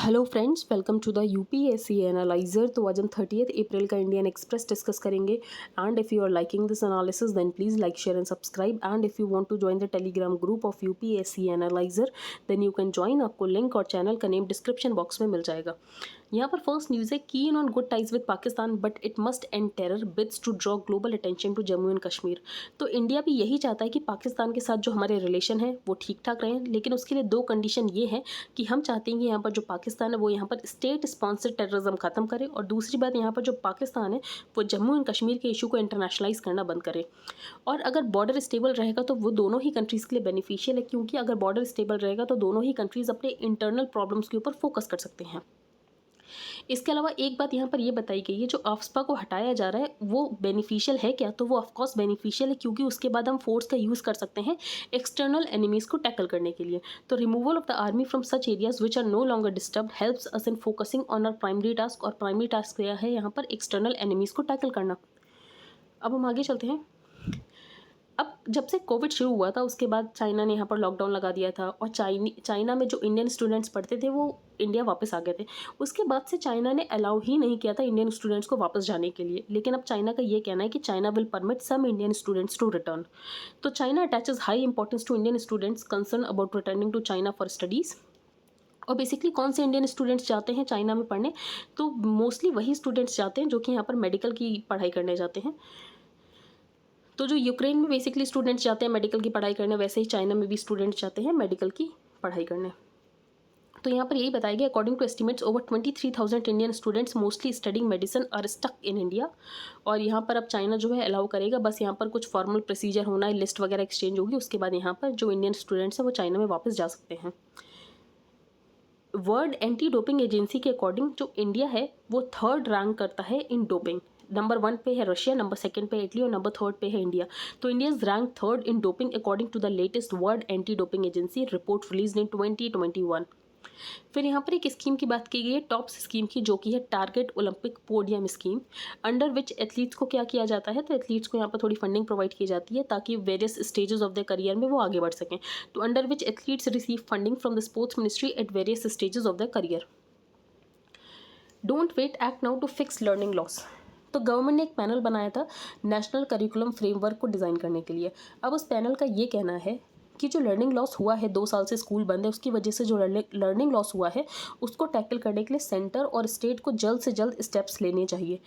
Hello friends, welcome to the UPSC analyser. तो आज हम 30 अप्रैल का इंडियन एक्सप्रेस डिस्कस करेंगे। And if you are liking this analysis then please like share and subscribe. And if you want to join the Telegram group of UPSC analyser then you can join. आपको link और channel का name description box में मिल जाएगा। यहाँ पर first news है, keen on good ties with Pakistan but it must end terror bids to draw global attention to Jammu and Kashmir. तो इंडिया भी यही चाहता है कि पाकिस्तान के साथ जो हमारे रिलेशन है वो ठीक ठाक रहें, लेकिन उसके लिए दो कंडीशन ये है कि हम चाहते हैं कि यहाँ पर जो पाकिस्तान है वो यहाँ पर स्टेट स्पॉन्सर्ड टेररिज्म खत्म करे, और दूसरी बात यहाँ पर जो पाकिस्तान है वो जम्मू एंड कश्मीर के इशू को इंटरनेशनलाइज करना बंद करे। और अगर बॉर्डर स्टेबल रहेगा तो वो दोनों ही कंट्रीज़ के लिए बेनिफिशियल है, क्योंकि अगर बॉर्डर स्टेबल रहेगा तो दोनों ही कंट्रीज़ अपने इंटरनल प्रॉब्लम्स के ऊपर फोकस कर सकते हैं। इसके अलावा एक बात यहाँ पर ये बताई गई है, जो आफ्स्पा को हटाया जा रहा है वो बेनिफिशियल है क्या, तो वो ऑफकोर्स बेनिफिशियल है, क्योंकि उसके बाद हम फोर्स का यूज़ कर सकते हैं एक्सटर्नल एनिमीज़ को टैकल करने के लिए। तो removal of the army from such areas which are no longer disturb helps us in focusing on our primary task, और प्राइमरी टास्क क्या है यहाँ पर एक्सटर्नल एनिमीज़ को टैकल करना। अब हम आगे चलते हैं। अब जब से कोविड शुरू हुआ था उसके बाद चाइना ने यहाँ पर लॉकडाउन लगा दिया था, और चाइना में जो इंडियन स्टूडेंट्स पढ़ते थे वो इंडिया वापस आ गए थे। उसके बाद से चाइना ने अलाउ ही नहीं किया था इंडियन स्टूडेंट्स को वापस जाने के लिए, लेकिन अब चाइना का ये कहना है कि China will permit some Indian students to return. तो China attaches high importance to Indian students concern about returning to China for studies. और बेसिकली कौन से इंडियन स्टूडेंट्स जाते हैं चाइना में पढ़ने, तो मोस्टली वही स्टूडेंट्स जाते हैं जो कि यहाँ पर मेडिकल की पढ़ाई करने जाते हैं। तो जो यूक्रेन में बेसिकली स्टूडेंट्स जाते हैं मेडिकल की पढ़ाई करने, वैसे ही चाइना में भी स्टूडेंट्स जाते हैं मेडिकल की पढ़ाई करने। तो यहाँ पर यही बताया गया, according to estimates over 23,000 Indian students mostly studying medicine are stuck in India. और यहाँ पर अब चाइना जो है अलाउ करेगा, बस यहाँ पर कुछ फॉर्मल प्रोसीजर होना है, लिस्ट वगैरह एक्सचेंज होगी, उसके बाद यहाँ पर जो इंडियन स्टूडेंट्स हैं वो चाइना में वापस जा सकते हैं। वर्ल्ड एंटी डोपिंग एजेंसी के अकॉर्डिंग जो इंडिया है वो 3rd रैंक करता है इन डोपिंग। नंबर 1 पे है रशिया, नंबर 2 पे इटली और नंबर 3 पे है इंडिया। तो India is rank 3rd in doping according to the latest world anti doping agency report release in 2021। फिर यहाँ पर एक स्कीम की बात की गई है, टॉप्स स्कीम की, जो कि है target Olympic podium scheme, under which athletes को क्या किया जाता है, तो एथलीट्स को यहाँ पर थोड़ी फंडिंग प्रोवाइड की जाती है ताकि various stages of the career में वो आगे बढ़ सकें। तो under which athletes receive funding from the sports ministry at various stages of the career. Don't wait, act now to fix learning loss. तो गवर्नमेंट ने एक पैनल बनाया था नेशनल करिकुलम फ्रेमवर्क को डिज़ाइन करने के लिए। अब उस पैनल का ये कहना है कि जो लर्निंग लॉस हुआ है, 2 साल से स्कूल बंद है, उसकी वजह से जो लर्निंग लॉस हुआ है उसको टैकल करने के लिए सेंटर और स्टेट को जल्द से जल्द स्टेप्स लेने चाहिए।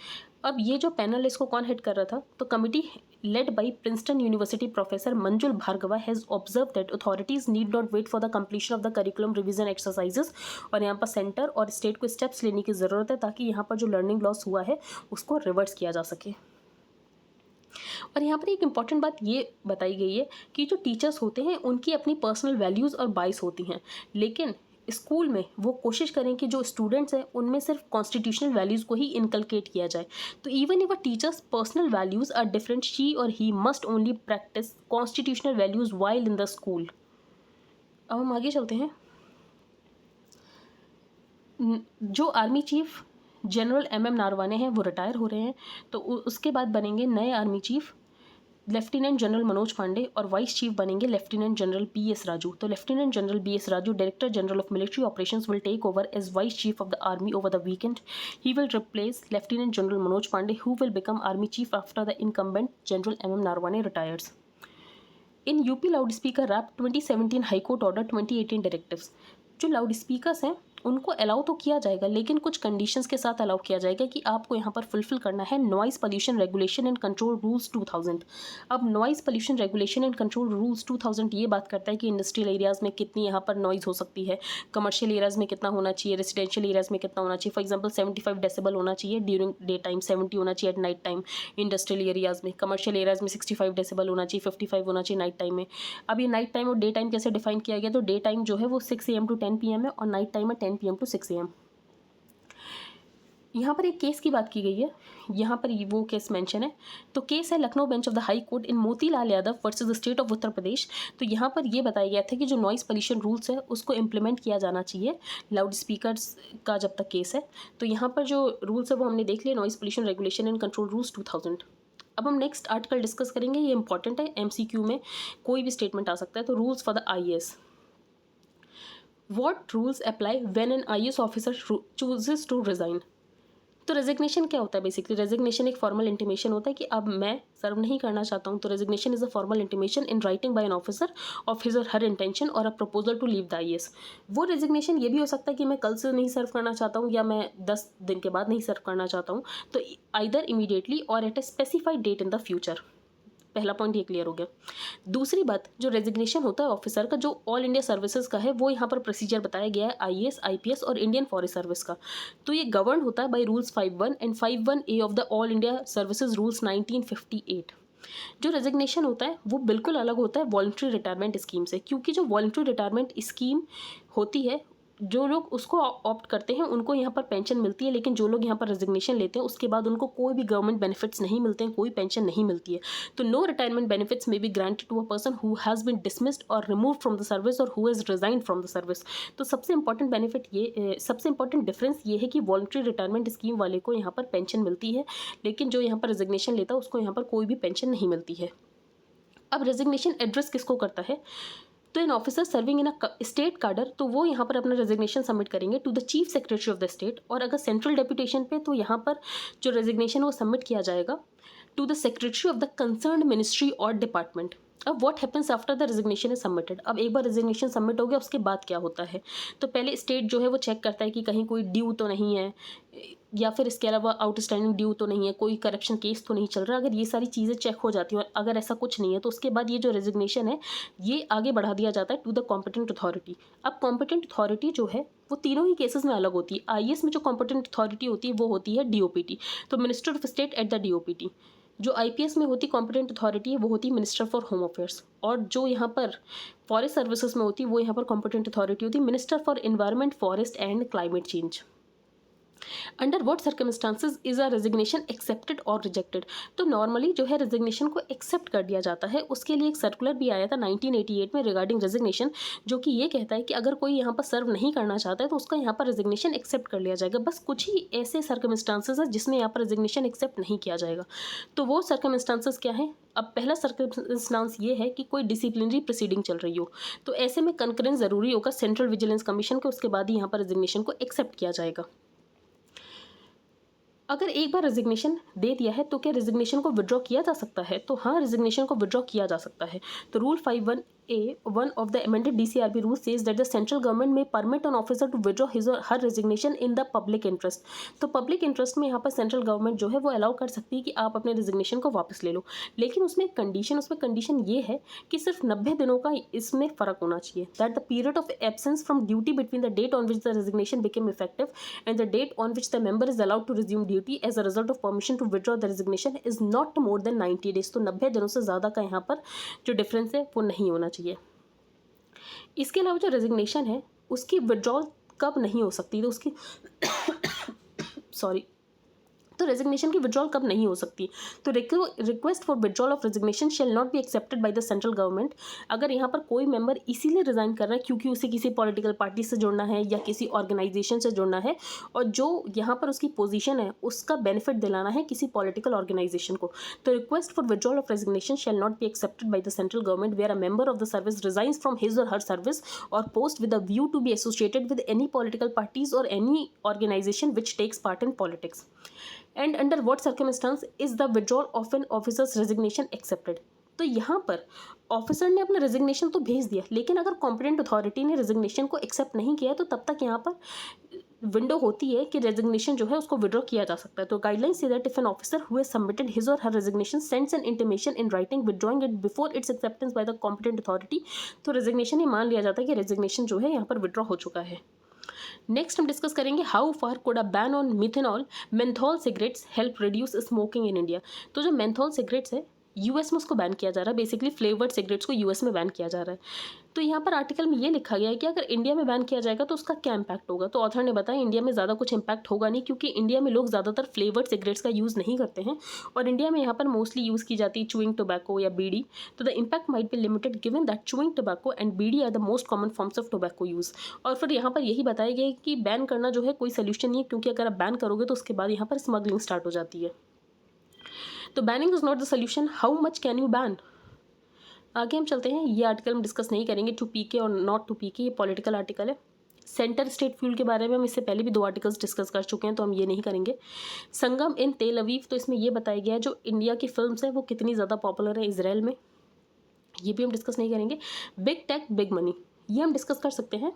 अब ये जो पैनल इसको कौन हेड कर रहा था, तो committee led by Princeton University professor Manjul Bhargava has observe that authorities need not wait for the completion of the curriculum revision exercises. और यहाँ पर सेंटर और स्टेट को स्टेप्स लेने की ज़रूरत है ताकि यहाँ पर जो लर्निंग लॉस हुआ है उसको रिवर्स किया जा सके। और यहाँ पर एक इम्पॉर्टेंट बात ये बताई गई है कि जो टीचर्स होते हैं उनकी अपनी पर्सनल वैल्यूज़ और बाइस होती हैं, लेकिन स्कूल में वो कोशिश करें कि जो स्टूडेंट्स हैं उनमें सिर्फ कॉन्स्टिट्यूशनल वैल्यूज़ को ही इनकलकेट किया जाए। तो even if a teacher's personal values are different, she or he must only practise constitutional values while in the school. अब हम आगे चलते हैं। जो army chief general MM Naravane हैं वो रिटायर हो रहे हैं, तो उसके बाद बनेंगे नए army chief lieutenant general Manoj Pande, और वाइस चीफ बनेंगे लेफ्टिनेंट जनरल BS राजू। तो lieutenant general BS Raju, director general of military operations, will take over as vice chief of the army over the weekend. He will replace lieutenant general Manoj Pande, who will become army chief after the incumbent general MM Naravane retires. In UP loud speaker rap 2017 high court order 2018 directives. जो loud speakers हैं उनको allow तो किया जाएगा, लेकिन कुछ conditions के साथ अलाउ किया जाएगा कि आपको यहाँ पर फुलफिल करना है noise pollution regulation and control rules 2000। अब noise pollution regulation and control rules 2000 ये बात करता है कि इंडस्ट्रियल एरियाज़ में कितनी यहाँ पर नॉइज़ हो सकती है, कमर्शियल एरियाज़ में कितना होना चाहिए, रेजिडेंशियल एरियाज़ में कितना होना चाहिए। फॉर एग्जाम्पल 75 डेसिबल होना चाहिए ड्यूरिंग डे टाइम, 70 होना चाहिए at night time industrial areas में। कमर्शियल एरियाज़ में 65 डेसिबल होना चाहिए, 55 होना चाहिए नाइट टाइम में। अब ये नाइट टाइम और डे टाइम कैसे डिफाइन किया गया, तो डे टाइम जो है वो 6 AM to 10 PM है, और नाइट टाइम है 10 PM to 6 AM। यहाँ पर एक केस की बात की गई है, यहाँ पर वो केस मेंशन है। तो केस है Lucknow bench of the high court in Motilal Yadav versus the state of Uttar Pradesh. तो यहाँ पर ये बताया गया था कि जो नॉइस पोल्यूशन रूल्स है उसको इम्प्लीमेंट किया जाना चाहिए लाउड स्पीकर्स का जब तक केस है। तो यहाँ पर जो रूल्स है वो हमने देख लिया, noise pollution regulation and control rules 2000। अब हम नेक्स्ट आर्टिकल डिस्कस करेंगे, ये इंपॉर्टेंट है, MCQ में कोई भी स्टेटमेंट आ सकता है। तो rules for the IAS। What rules apply when an IAS officer chooses to resign. तो रेजिग्नेशन क्या होता है? बेसिकली रेजिग्नेशन एक फॉर्मल इंटीमेशन होता है कि अब मैं सर्व नहीं करना चाहता हूँ। तो resignation is a formal intimation in writing by an officer of his or her intention or a proposal to leave the IAS. वो रेजिग्नेशन ये भी हो सकता है कि मैं कल से नहीं सर्व करना चाहता हूँ या मैं 10 दिन के बाद नहीं सर्व करना चाहता हूँ। तो either immediately or at a specified date in the future. पहला पॉइंट ये क्लियर हो गया। दूसरी बात, जो रेजिग्नेशन होता है ऑफिसर का जो ऑल इंडिया सर्विसेज का है, वो यहाँ पर प्रोसीजर बताया गया है आईएएस, आईपीएस और इंडियन फॉरेस्ट सर्विस का। तो ये गवर्न होता है by rules 51 and 51A of the all India services rules 1958। जो रेजिग्नेशन होता है वो बिल्कुल अलग होता है वॉलंटरी रिटायरमेंट स्कीम से, क्योंकि जो वॉलंटरी रिटायरमेंट स्कीम होती है, जो लोग उसको ऑप्ट करते हैं उनको यहाँ पर पेंशन मिलती है, लेकिन जो लोग यहाँ पर रेजिग्नेशन लेते हैं उसके बाद उनको कोई भी गवर्नमेंट बेनिफिट्स नहीं मिलते हैं, कोई पेंशन नहीं मिलती है। तो no retirement benefits may be granted to a person who has been dismissed or remove from the service or who has resigned from the service. तो सबसे इंपॉर्टेंट बेनिफिट ये सबसे इंपॉर्टेंट डिफरेंस ये है कि वॉलंटरी रिटायरमेंट स्कीम वाले को यहाँ पर पेंशन मिलती है, लेकिन जो यहाँ पर रेजिग्नेशन लेता है उसको यहाँ पर कोई भी पेंशन नहीं मिलती है। अब रेजिग्नेशन एड्रेस किसको करता है? तो an officer serving in a state cadre, तो वो यहाँ पर अपना रेजिग्नेशन सबमिट करेंगे to the chief secretary of the state. और अगर सेंट्रल डेपुटेशन पे, तो यहाँ पर जो रेजिग्नेशन वो सबमिट किया जाएगा to the secretary of the concerned ministry or department. अब what happens after the resignation is submitted. अब एक बार रेजिग्नेशन सबमिट हो गया उसके बाद क्या होता है? तो पहले स्टेट जो है वो चेक करता है कि कहीं कोई ड्यू तो नहीं है, या फिर इसके अलावा आउटस्टैंडिंग ड्यू तो नहीं है, कोई करप्शन केस तो नहीं चल रहा। अगर ये सारी चीज़ें चेक हो जाती हैं और अगर ऐसा कुछ नहीं है तो उसके बाद ये जो रेजिग्नेशन है ये आगे बढ़ा दिया जाता है टू द कॉम्पिटेंट अथॉरिटी। अब कॉम्पिटेंट अथॉरिटी जो है वो तीनों ही केसेस में अलग होती है। आईएएस में जो कॉम्पिटेंट अथॉरिटी होती है वो होती है डीओपीटी, तो minister of state at the DOPT. जो आईपीएस में होती कॉम्पिटेंट अथॉरिटी है वो होती मिनिस्टर फॉर होम अफेयर्स। और जो यहाँ पर फॉरेस्ट सर्विसेज में होती है वो यहाँ पर कॉम्पिटेंट अथॉरिटी होती है minister for environment, forest and climate change. Under what circumstances is a resignation accepted और रिजेक्टेड। तो नॉर्मली जो है रेजिग्नेशन को एक्सेप्ट कर दिया जाता है। उसके लिए एक सर्कुलर भी आया था 1988 में रिगार्डिंग रेजिग्नेशन, जो कि ये कहता है कि अगर कोई यहाँ पर सर्व नहीं करना चाहता है तो उसका यहाँ पर रेजिग्नेशन एक्सेप्ट कर लिया जाएगा। बस कुछ ही ऐसे सर्कमस्टांसेस है जिसमें यहाँ पर रेजिग्नेशन एक्सेप्ट नहीं किया जाएगा। तो वो सर्कमस्टांसेस क्या है? अब पहला सर्कमस्टांस ये है कि कोई डिसिप्लिनरी प्रोसीडिंग चल रही हो, तो ऐसे में कंकरेंस जरूरी होगा सेंट्रल विजिलेंस कमीशन के, उसके बाद ही यहाँ पर रेजिग्नेशन को एक्सेप्ट किया जाएगा। अगर एक बार रेजिग्नेशन दे दिया है तो क्या रेजिग्नेशन को विड्रॉ किया जा सकता है? तो हाँ, रेजिग्नेशन को विड्रॉ किया जा सकता है। तो rule 51A(1) of the amended DCRB rule says that the central government may permit an officer to withdraw his or her resignation in the public interest। तो पब्लिक इंटरेस्ट में यहाँ पर सेंट्रल गवर्नमेंट जो है वो अलाउ कर सकती है कि आप अपने रेजिग्नेशन को वापस ले लो, लेकिन उसमें एक कंडीशन, उसमें कंडीशन ये है कि सिर्फ 90 दिनों का इसमें फ़र्क होना चाहिए। That the period of absence from duty between the date on which the resignation became effective and the date on which the member is allowed to resume duty as a result of permission to withdraw the resignation is not more than 90 days. तो 90 दिनों से ज़्यादा का यहाँ पर जो difference है वो नहीं होना चाहिए। इसके अलावा जो रेजिग्नेशन है उसकी विड्रॉल कब नहीं हो सकती, तो उसकी सॉरी तो रेजिग्नेशन की विड्रॉल कब नहीं हो सकती? तो request for withdrawal of resignation shall not be accepted by the central government. अगर यहाँ पर कोई मेंबर इसीलिए रिजाइन कर रहा है क्योंकि उसे किसी पॉलिटिकल पार्टी से जुड़ना है या किसी ऑर्गेनाइजेशन से जुड़ना है, और जो यहाँ पर उसकी पोजीशन है उसका बेनिफिट दिलाना है किसी पॉलिटिकल ऑर्गेनाइजेशन को, तो request for withdrawal of resignation shall not be accepted by the central government where a member of the service resigns from his or her service or post with a view to be associated with any political parties or any organisation which takes part in politics. And under what circumstances is the withdrawal of an officer's resignation accepted. तो यहाँ पर officer ने अपना resignation तो भेज दिया, लेकिन अगर कॉम्पिटेंट अथॉरिटी ने रेजिग्नेशन को एक्सेप्ट नहीं किया तो तब तक यहाँ पर विंडो होती है कि रेजिग्नेशन जो है उसको विड्रॉ किया जा सकता है। तो guidelines say that if an officer who has submitted his or her resignation sends an intimation in writing withdrawing it before its acceptance by the competent authority, तो रेजिग्नेशन ही मान लिया जाता है कि रेजिग्नेशन जो है यहाँ पर विड्रॉ हो चुका है। नेक्स्ट हम डिस्कस करेंगे how far could a ban on methanol menthol cigarettes help reduce smoking in India. तो जो मेंथॉल सिगरेट्स है यूएस में उसको बैन किया जा रहा है, बेसिकली फ्लेवर्ड सिगरेट्स को यूएस में बैन किया जा रहा है। तो यहाँ पर आर्टिकल में ये लिखा गया है कि अगर इंडिया में बैन किया जाएगा तो उसका क्या इंपैक्ट होगा। तो ऑथर ने बताया इंडिया में ज़्यादा कुछ इंपैक्ट होगा नहीं, क्योंकि इंडिया में लोग ज़्यादातर फ्लेवर्ड सिगरेट्स का यूज़ नहीं करते हैं और इंडिया में यहाँ पर मोस्टली यूज़ की जाती है चुइंग टोबैको या बीड़ी। तो the impact might be limited given that chewing tobacco and bidi are the most common forms of tobacco use. और फिर यहाँ पर यही बताया गया है कि बैन करना जो है कोई सोल्यूशन नहीं है, क्योंकि अगर आप बैन करोगे तो उसके बाद यहाँ पर स्मगलिंग स्टार्ट हो जाती है। तो banning is not the solution, how much can you ban. आगे हम चलते हैं, ये आर्टिकल हम डिस्कस नहीं करेंगे टू पीके और नॉट टू पीके, ये पॉलिटिकल आर्टिकल है। सेंटर स्टेट फ्यूल के बारे में हम इससे पहले भी 2 आर्टिकल्स डिस्कस कर चुके हैं, तो हम ये नहीं करेंगे। संगम इन तेल अवीव, तो इसमें ये बताया गया है जो इंडिया की फिल्म्स हैं वो कितनी ज़्यादा पॉपुलर है इजराइल में, ये भी हम डिस्कस नहीं करेंगे। बिग टेक बिग मनी, ये हम डिस्कस कर सकते हैं।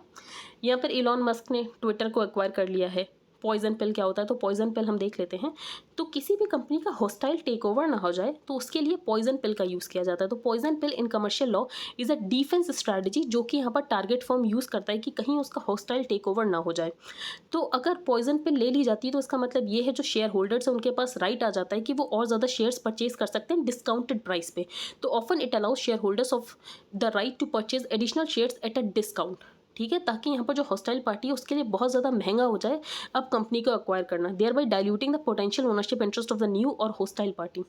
यहाँ पर इलॉन मस्क ने ट्विटर को एक्वायर कर लिया है। पॉइजन पिल क्या होता है, तो पॉइजन पिल हम देख लेते हैं। तो किसी भी कंपनी का हॉस्टाइल टेक ओवर ना हो जाए तो उसके लिए पॉइजन पिल का यूज़ किया जाता है। तो poison pill in commercial law is a defence strategy, जो कि यहाँ पर टारगेट फर्म यूज़ करता है कि कहीं उसका हॉस्टाइल टेक ओवर ना हो जाए। तो अगर पॉइजन पिल ले ली जाती है तो इसका मतलब ये है जो शेयर होल्डर्स हैं उनके पास राइट आ जाता है कि वो और ज़्यादा शेयर्स परचेज कर सकते हैं डिस्काउंटेड प्राइस पे। तो often it allows shareholders of the right to purchase additional shares at a discount, ठीक है, ताकि यहाँ पर जो हॉस्टाइल पार्टी है उसके लिए बहुत ज़्यादा महंगा हो जाए अब कंपनी को एक्वायर करना, thereby diluting the potential ownership interest of the new और हॉस्टाइल पार्टी।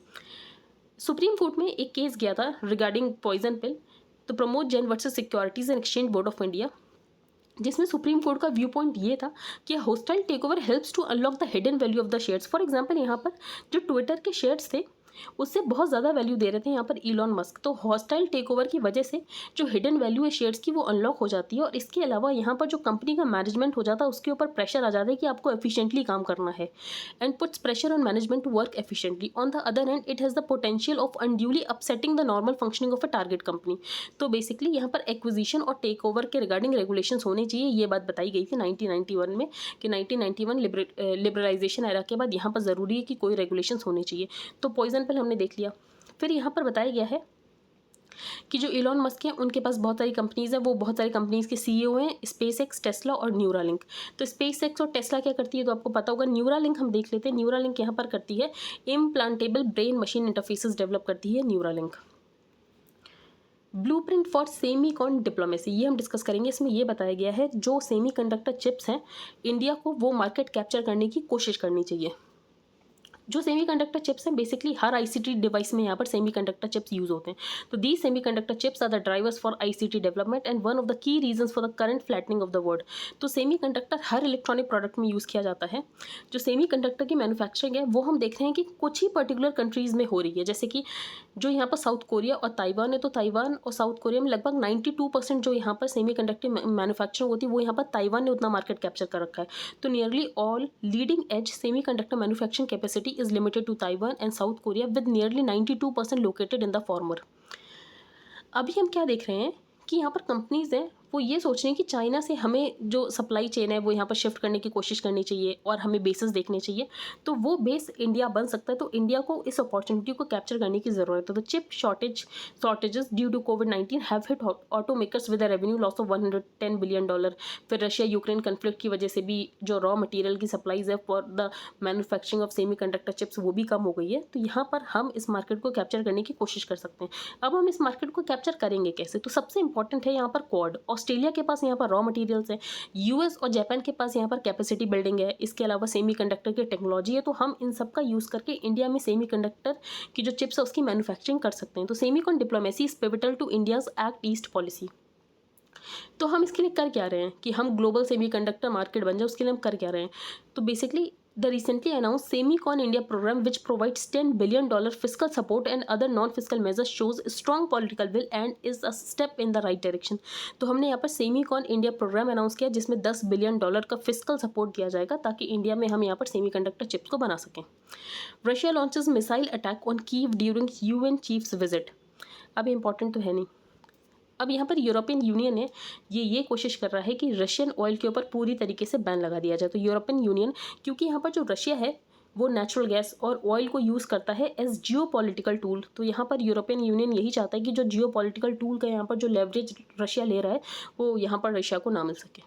सुप्रीम कोर्ट में एक केस गया था रिगार्डिंग पॉइजन पिल, तो Pramod Jain versus Securities and Exchange Board of India, जिसमें सुप्रीम कोर्ट का व्यू पॉइंट ये था कि hostile takeover helps to unlock the hidden value of the shares. For example यहाँ पर जो ट्विटर के शेयर्स थे उससे बहुत ज़्यादा वैल्यू दे रहे थे यहाँ पर इलॉन मस्क, तो हॉस्टाइल टेक ओवर की वजह से जो हिडन वैल्यू है शेयर्स की वो अनलॉक हो जाती है। और इसके अलावा यहाँ पर जो कंपनी का मैनेजमेंट हो जाता है उसके ऊपर प्रेशर आ जाता है कि आपको एफिशिएंटली काम करना है, and puts pressure on management to work efficiently. On the other hand it has the potential of unduly upsetting the normal functioning of a target company. तो बेसिकली यहाँ पर एक्विजिशन और टेक ओवर के regarding regulations होने चाहिए, ये बात बताई गई थी 1991 में कि 1991 लिबरलाइजेशन एरा के बाद यहाँ पर ज़रूरी है कि कोई रेगुलेशंस होने चाहिए। तो पॉइजन पिल हमने देख लिया। फिर यहाँ पर बताया गया है कि जो इलॉन मस्क हैं उनके पास बहुत सारी कंपनीज़ हैं, वो बहुत सारी कंपनीज़ के सीईओ हैं, स्पेस एक्स, टेस्ला और न्यूरालिंक। तो स्पेस एक्स और टेस्ला क्या करती है तो आपको पता होगा। न्यूरालिंक हम देख लेते हैं। न्यूरालिंक यहाँ पर करती है implantable brain machine interfaces develop करती है Neuralink. Blueprint for Semicon diplomacy, ये हम डिस्कस करेंगे। इसमें ये बताया गया है जो सेमीकंडक्टर चिप्स हैं इंडिया को वो मार्केट कैप्चर करने की कोशिश करनी चाहिए। जो सेमीकंडक्टर चिप्स हैं बेसिकली हर आईसीटी डिवाइस में यहाँ पर सेमीकंडक्टर चिप्स यूज होते हैं। तो the semiconductor chips are the drivers for ICT development and one of the key reasons for the current flattening of the world. तो सेमीकंडक्टर हर इलेक्ट्रॉनिक प्रोडक्ट में यूज़ किया जाता है। जो सेमीकंडक्टर की मैन्युफैक्चरिंग है वो हम देख रहे हैं कि कुछ ही पर्टिकुलर कंट्रीज़ में हो रही है, जैसे कि जो यहाँ पर साउथ कोरिया और ताइवान है। तो ताइवान और साउथ कोरिया में लगभग 92% जो यहाँ पर सेमीकंडक्टर मैन्युफैक्चरिंग होती है वो यहाँ पर ताइवान ने उतना मार्केट कैप्चर कर रखा है। तो nearly all leading edge semiconductor manufacturing capacity is limited to Taiwan and South Korea with nearly 92% located in the former. अभी हम क्या देख रहे हैं कि यहाँ पर कंपनीज़ हैं वो ये सोच रहे हैं कि चाइना से हमें जो सप्लाई चेन है वो यहाँ पर शिफ्ट करने की कोशिश करनी चाहिए और हमें बेसेस देखने चाहिए। तो वो बेस इंडिया बन सकता है। तो इंडिया को इस अपॉर्चुनिटी को कैप्चर करने की ज़रूरत है। तो चिप शॉर्टेजेस ड्यू टू कोविड-19 have hit automakers with a revenue loss of $110 billion. फिर रशिया यूक्रेन कन्फ्लिक्ट की वजह से भी जो रॉ मटेरियल की सप्लाईज है for the manufacturing of semiconductor chips वो भी कम हो गई है। तो यहाँ पर हम इस मार्केट को कैप्चर करने की कोशिश कर सकते हैं। अब हम इस मार्केट को कैप्चर करेंगे कैसे, तो सबसे इंपॉर्टेंट है यहाँ पर क्वाड। ऑस्ट्रेलिया के पास यहाँ पर रॉ मटेरियल्स है, यूएस और जापान के पास यहाँ पर कैपेसिटी बिल्डिंग है, इसके अलावा सेमीकंडक्टर की टेक्नोलॉजी है। तो हम इन सब का यूज़ करके इंडिया में सेमीकंडक्टर की जो चिप्स है उसकी मैन्युफैक्चरिंग कर सकते हैं। तो semicon diplomacy is pivotal to India's Act East policy. तो हम इसके लिए कर क्या रहे हैं कि हम ग्लोबल सेमीकंडक्टर मार्केट बन जाए, उसके लिए हम कर क्या रहे हैं। तो basically the recently announced Semicon India program, which provides $10 billion fiscal support and other non-fiscal measures, shows strong political will and is a step in the right direction। तो हमने यहाँ पर Semicon India program अनाउंस किया जिसमें $10 billion का physical support दिया जाएगा ताकि इंडिया में हम यहाँ पर सेमीकंडक्टर चिप्स को बना सकें। Russia launches missile attack on Kyiv during UN chiefs visit. अब इंपॉर्टेंट तो है नहीं। अब यहाँ पर यूरोपियन यूनियन है ये कोशिश कर रहा है कि रशियन ऑयल के ऊपर पूरी तरीके से बैन लगा दिया जाए। तो यूरोपियन यूनियन, क्योंकि यहाँ पर जो रशिया है वो नेचुरल गैस और ऑयल को यूज़ करता है एज जियो पॉलिटिकल टूल। तो यहाँ पर यूरोपियन यूनियन यही चाहता है कि जो जियो पॉलिटिकल टूल का यहाँ पर जो लेवरेज रशिया ले रहा है वो यहाँ पर रशिया को ना मिल सके।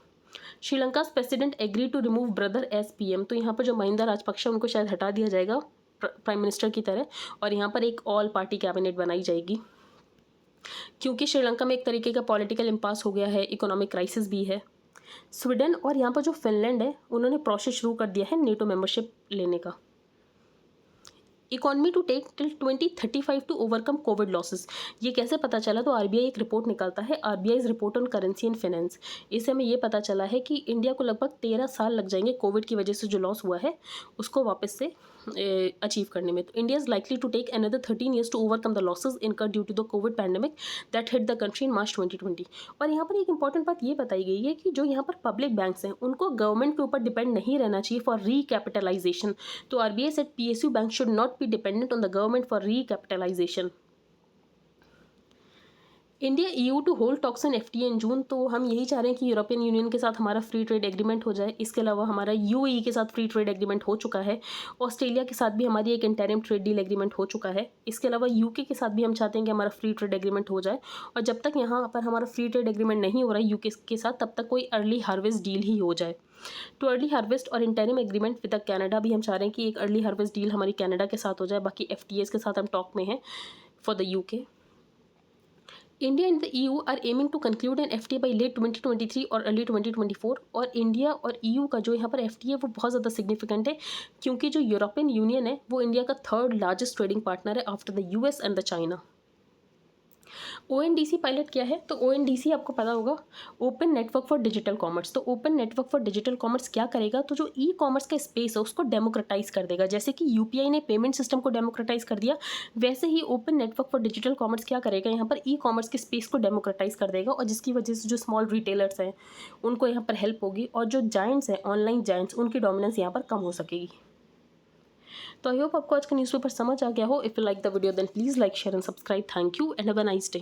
Sri Lanka president agree to remove brother as PM. तो यहाँ पर जो महिंदा राजपक्षे उनको शायद हटा दिया जाएगा प्राइम मिनिस्टर की तरह और यहाँ पर एक ऑल पार्टी कैबिनेट बनाई जाएगी, क्योंकि श्रीलंका में एक तरीके का पॉलिटिकल इम्पास हो गया है, इकोनॉमिक क्राइसिस भी है। स्वीडन और यहाँ पर जो फिनलैंड है उन्होंने प्रोसेस शुरू कर दिया है नेटो मेंबरशिप लेने का। Economy to take till 2035 to overcome COVID losses. ये कैसे पता चला? तो आरबीआई एक रिपोर्ट निकालता है, RBI report on currency and finance. इससे हमें ये पता चला है कि इंडिया को लगभग 13 साल लग जाएंगे कोविड की वजह से जो लॉस हुआ है उसको वापस से अचीव करने में। तो India is likely to take another 13 years to overcome the losses incurred due to the covid pandemic that hit the country in March 2020। और यहाँ पर एक इंपॉर्टेंट बात ये बताई गई है कि जो यहाँ पर पब्लिक बैंक्स हैं उनको गवर्नमेंट के ऊपर डिपेंड नहीं रहना चाहिए फॉर रीकैपिटलाइजेशन। तो RBI said PSU bank should not be dependent on the government for recapitalisation. India EU to hold talks and FTA in June. तो हम यही चाह रहे हैं कि यूरोपियन यूनियन के साथ हमारा फ्री ट्रेड एग्रीमेंट हो जाए। इसके अलावा हमारा यूएई के साथ फ्री ट्रेड एग्रीमेंट हो चुका है। ऑस्ट्रेलिया के साथ भी हमारी एक इंटरिम ट्रेड डील एग्रीमेंट हो चुका है। इसके अलावा यूके के साथ भी हम चाहते हैं कि हमारा फ्री ट्रेड एग्रीमेंट हो जाए। और जब तक यहाँ पर हमारा फ्री ट्रेड एग्रीमेंट नहीं हो रहा है यूके के साथ, तब तक कोई अर्ली हार्वेस्ट डील ही हो जाए। तो अर्ली हार्वेस्ट और इंटरिम एग्रीमेंट विद कनाडा भी हम चाह रहे हैं कि एक अर्ली हार्वेस्ट डील हमारी कनाडा के साथ हो जाए। बाकी एफटीएस के साथ हम टॉक में हैं for the UK. India and the EU are aiming to conclude an FTA by late 2023 और अर्ली 2024। और इंडिया और ईयू का जो यहाँ पर एफटीए वो बहुत ज़्यादा सिग्निफिकेंट है, क्योंकि जो यूरोपियन यूनियन है वो इंडिया का थर्ड लार्जेस्ट ट्रेडिंग पार्टनर है after the US and the China. ONDC pilot क्या है? तो ओएनडीसी आपको पता होगा, open network for digital commerce. तो open network for digital commerce क्या करेगा? तो जो ई कॉमर्स का स्पेस है उसको डेमोक्रेटाइज कर देगा। जैसे कि यूपीआई ने पेमेंट सिस्टम को डेमोक्रेटाइज कर दिया, वैसे ही open network for digital commerce क्या करेगा? यहाँ पर ई कॉमर्स के स्पेस को डेमोक्रेटाइज कर देगा, और जिसकी वजह से जो स्मॉल रिटेलर्स हैं उनको यहाँ पर हेल्प होगी, और जो जायंट्स हैं, ऑनलाइन जायंट्स, उनकी डोमिनेंस यहाँ पर कम हो सकेगी। तो आई होप आपको आज का न्यूज़पेपर समझ आ गया हो। If you like the video then please like, share and subscribe. Thank you and have a nice day.